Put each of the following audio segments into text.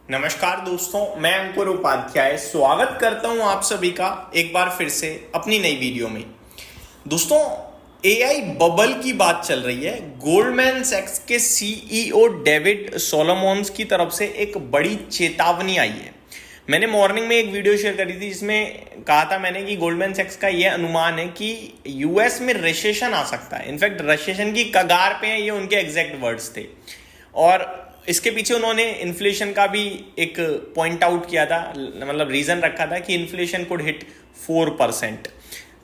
नमस्कार दोस्तों, मैं अंकुर उपाध्याय स्वागत करता हूं आप सभी का एक बार फिर से अपनी नई वीडियो में। दोस्तों, एआई बबल की बात चल रही है। गोल्डमैन सैक्स के सीईओ डेविड सोलोमॉन्स की तरफ से एक बड़ी चेतावनी आई है। मैंने मॉर्निंग में एक वीडियो शेयर करी थी जिसमें कहा था मैंने कि गोल्डमैन सैक्स का यह अनुमान है कि यूएस में रिसेशन आ सकता है। इनफैक्ट रिसेशन की कगार पे है, ये उनके एग्जैक्ट वर्ड्स थे। और इसके पीछे उन्होंने इन्फ्लेशन का भी एक पॉइंट आउट किया था, मतलब रीजन रखा था कि इन्फ्लेशन कुड हिट 4%।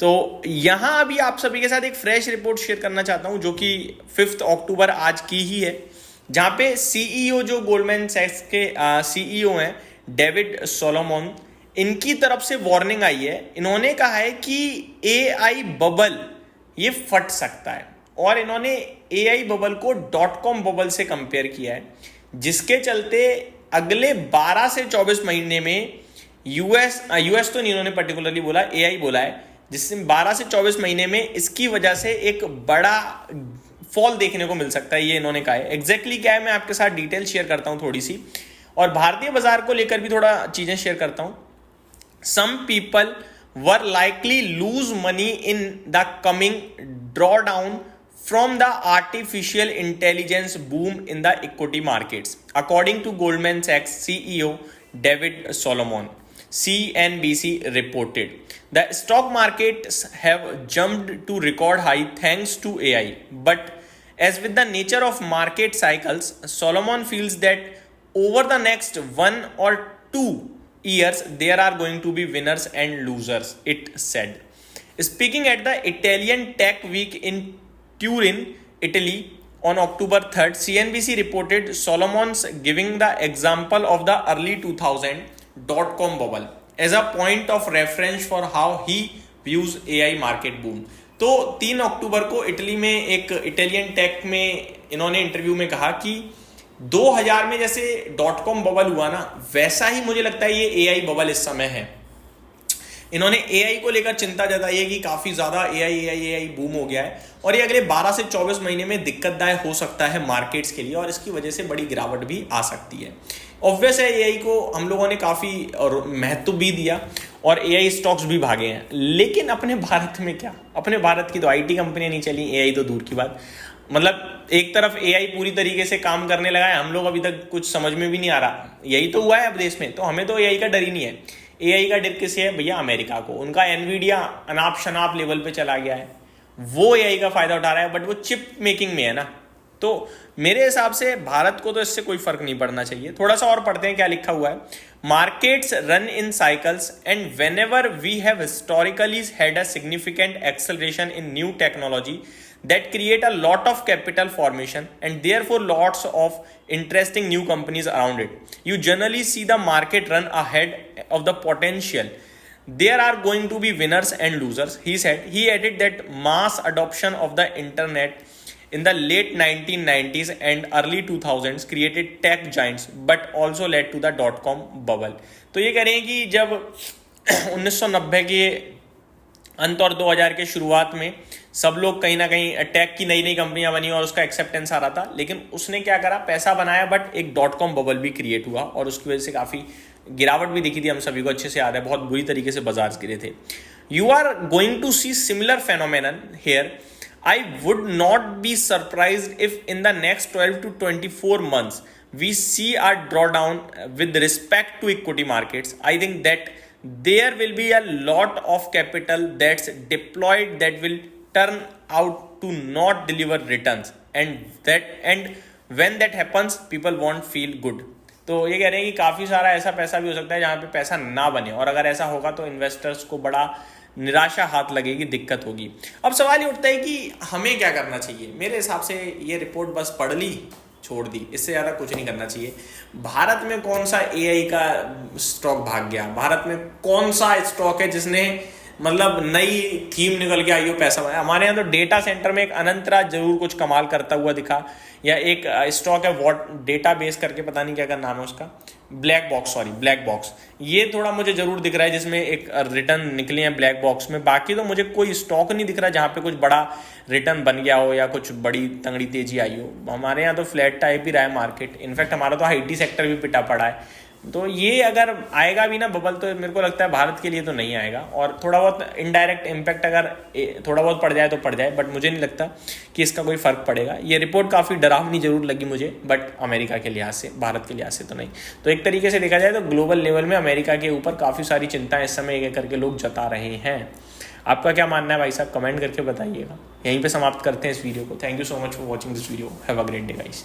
तो यहां अभी आप सभी के साथ एक फ्रेश रिपोर्ट शेयर करना चाहता हूं जो कि 5 अक्टूबर आज की ही है, जहां पे सीईओ जो गोल्डमैन सैक्स के सीईओ हैं डेविड सोलोमॉन, इनकी तरफ से वार्निंग आई है। इन्होंने कहा है कि एआई बबल ये फट सकता है और इन्होंने एआई बबल को .com बबल से कंपेयर किया है, जिसके चलते अगले 12 से 24 महीने में यूएस तो नहीं, इन्होंने पर्टिकुलरली बोला, एआई बोला है, जिससे 12 से 24 महीने में इसकी वजह से एक बड़ा फॉल देखने को मिल सकता है, ये इन्होंने कहा है। एग्जैक्टली क्या है मैं आपके साथ डिटेल शेयर करता हूं थोड़ी सी, और भारतीय बाजार को लेकर भी थोड़ा चीजें शेयर करता हूं। Some people were likely lose money in the coming drawdown from the artificial intelligence boom in the equity markets, according to Goldman Sachs CEO David Solomon. CNBC reported the stock markets have jumped to record high thanks to AI, but as with the nature of market cycles, Solomon feels that over the next 1 or 2 years there are going to be winners and losers, it said. Speaking at the Italian Tech Week in Turin, Italy on October 3rd, CNBC reported Solomon's giving the example of the early 2000 .com bubble as a point of reference for how he views AI market boom. तो 3 अक्टूबर को Italy में एक Italian take में इन्होंने interview में कहा कि 2000 में जैसे .com बबल हुआ ना, वैसा ही मुझे लगता है ये एआई बबल इस समय है। इन्होंने एआई को लेकर चिंता जताई है कि काफी ज्यादा एआई बूम हो गया है और ये अगले 12 से 24 महीने में दिक्कतदायक हो सकता है मार्केट्स के लिए, और इसकी वजह से बड़ी गिरावट भी आ सकती है। ऑब्वियस है, एआई को हम लोगों ने काफी महत्व भी दिया और एआई स्टॉक्स भी भागे हैं, लेकिन अपने भारत में क्या, अपने भारत की तो आईटी कंपनियां नहीं चली, एआई तो दूर की बात। मतलब एक तरफ एआई पूरी तरीके से काम करने लगा है, हम लोग अभी तक कुछ समझ में भी नहीं आ रहा, यही तो हुआ है अब देश में, तो हमें तो एआई का डर ही नहीं है। एआई का डर किसे है भैया? अमेरिका को। उनका एनवीडिया अनाप शनाप लेवल पे चला गया है, वो एआई का फायदा उठा रहा है, बट वो चिप मेकिंग में है ना। तो मेरे हिसाब से भारत को तो इससे कोई फर्क नहीं पड़ना चाहिए। थोड़ा सा और पढ़ते हैं क्या लिखा हुआ है। Markets run in cycles and whenever we have historically had a significant acceleration in new technology that create a lot of capital formation and therefore lots of interesting new companies around it. You generally see the market run ahead of the potential. There are going to be winners and losers, he said. He added that mass adoption of the internet in the late 1990s and early 2000s created tech giants but also led to the .com bubble. तो ये कह रहे हैं कि जब 1990 के अंत और 2000 के शुरुआत में सब लोग कहीं ना कहीं टेक की नई नई कंपनियां बनी और उसका एक्सेप्टेंस आ रहा था, लेकिन उसने क्या करा, पैसा बनाया, बट एक .com बबल भी क्रिएट हुआ और उसकी वजह से काफी गिरावट भी दिखी थी। हम सभी को अच्छे से याद है, बहुत बुरी तरीके से बाजार गिरे थे। You are going to see similar phenomenon here. I would not be surprised if in the next 12 to 24 months we see a drawdown with respect to equity markets. I think that there will be a lot of capital that's deployed that will turn out to not deliver returns, and when that happens people won't feel good. तो ये कह रहे हैं कि काफी सारा ऐसा पैसा भी हो सकता है जहां पे पैसा ना बने, और अगर ऐसा होगा तो इन्वेस्टर्स को बड़ा निराशा हाथ लगेगी, दिक्कत होगी। अब सवाल ये उठता है कि हमें क्या करना चाहिए। मेरे हिसाब से ये रिपोर्ट बस पढ़ ली, छोड़ दी, इससे ज़्यादा कुछ नहीं करना चाहिए। भारत में कौन सा एआई का स्टॉक भाग गया? भारत में कौन सा स्टॉक है जिसने मतलब नई थीम निकल के आई हो, पैसा बनाया? हमारे यहाँ तो डेटा सेंटर में एक अनंतराज जरूर कुछ कमाल करता हुआ दिखा, या एक स्टॉक है वॉट डेटा बेस करके, पता नहीं क्या नाम है उसका, ब्लैक बॉक्स, ये थोड़ा मुझे जरूर दिख रहा है जिसमें एक रिटर्न निकले हैं ब्लैक बॉक्स में। बाकी तो मुझे कोई स्टॉक नहीं दिख रहा जहां पे कुछ बड़ा रिटर्न बन गया हो या कुछ बड़ी तंगड़ी तेजी आई हो। हमारे यहाँ तो फ्लैट टाइप ही रहा है मार्केट। इनफैक्ट हमारा तो आईटी सेक्टर भी पिटा पड़ा है। तो ये अगर आएगा भी ना बबल, तो मेरे को लगता है भारत के लिए तो नहीं आएगा, और थोड़ा बहुत इनडायरेक्ट इम्पैक्ट अगर थोड़ा बहुत पड़ जाए तो पड़ जाए, बट मुझे नहीं लगता कि इसका कोई फ़र्क पड़ेगा। ये रिपोर्ट काफ़ी डरावनी जरूर लगी मुझे, बट अमेरिका के लिहाज से, भारत के लिहाज से तो नहीं। तो एक तरीके से देखा जाए तो ग्लोबल लेवल में अमेरिका के ऊपर काफ़ी सारी चिंताएं इस समय एक करके लोग जता रहे हैं। आपका क्या मानना है भाई साहब, कमेंट करके बताइएगा। यहीं पे समाप्त करते हैं इस वीडियो को। Thank you so much for watching this video. Have a great day guys.